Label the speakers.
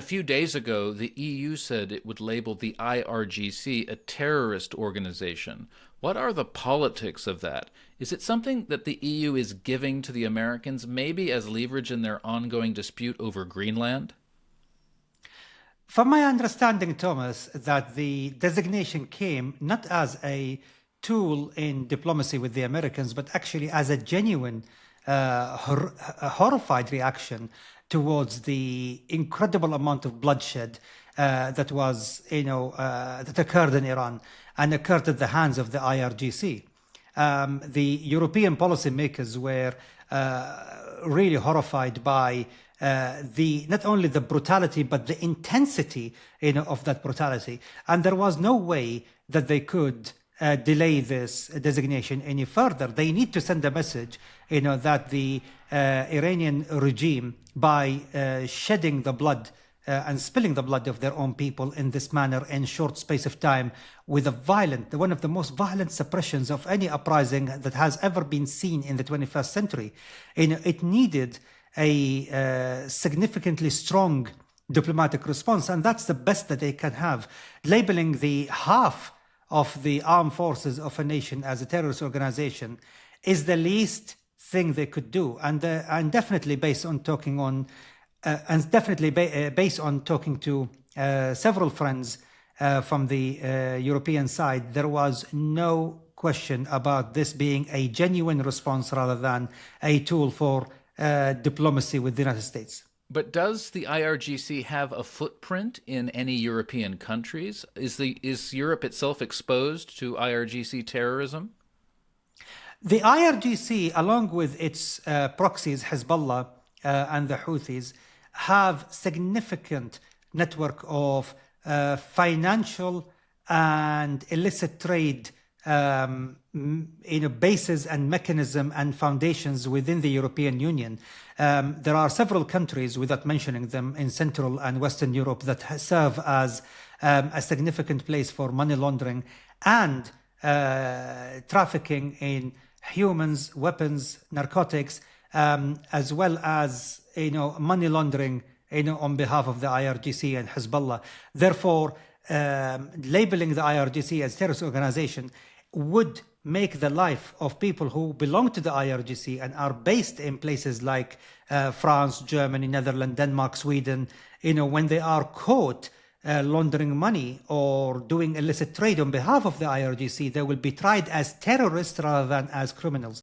Speaker 1: A few days ago, the EU said it would label the IRGC a terrorist organization. What are the politics of that? Is it something that the EU is giving to the Americans, maybe as leverage in their ongoing dispute over Greenland?
Speaker 2: From my understanding, Thomas, that the designation came not as a tool in diplomacy with the Americans, but actually as a genuine, horrified reaction towards the incredible amount of bloodshed that was, that occurred in Iran and occurred at the hands of the IRGC. The European policymakers were really horrified by not only the brutality but the intensity of that brutality, and there was no way that they could delay this designation any further. They need to send a message that the Iranian regime, by shedding the blood and spilling the blood of their own people in this manner in short space of time, with one of the most violent suppressions of any uprising that has ever been seen in the 21st century. It needed a significantly strong diplomatic response, and that's the best that they can have. Labeling the half of the armed forces of a nation as a terrorist organization is the least thing they could do, and definitely based on talking to several friends from the European side, there was no question about this being a genuine response rather than a tool for diplomacy with the United States.
Speaker 1: But does the IRGC have a footprint in any European countries? Is Europe itself exposed to IRGC terrorism?
Speaker 2: The IRGC, along with its proxies, Hezbollah and the Houthis, have significant network of financial and illicit trade bases and mechanism and foundations within the European Union. There are several countries, without mentioning them, in Central and Western Europe that serve as a significant place for money laundering and trafficking in humans, weapons, narcotics, as well as money laundering on behalf of the IRGC and Hezbollah. Therefore, labeling the IRGC as a terrorist organization would make the life of people who belong to the IRGC and are based in places like France, Germany, Netherlands, Denmark, Sweden, when they are caught laundering money or doing illicit trade on behalf of the IRGC, they will be tried as terrorists rather than as criminals.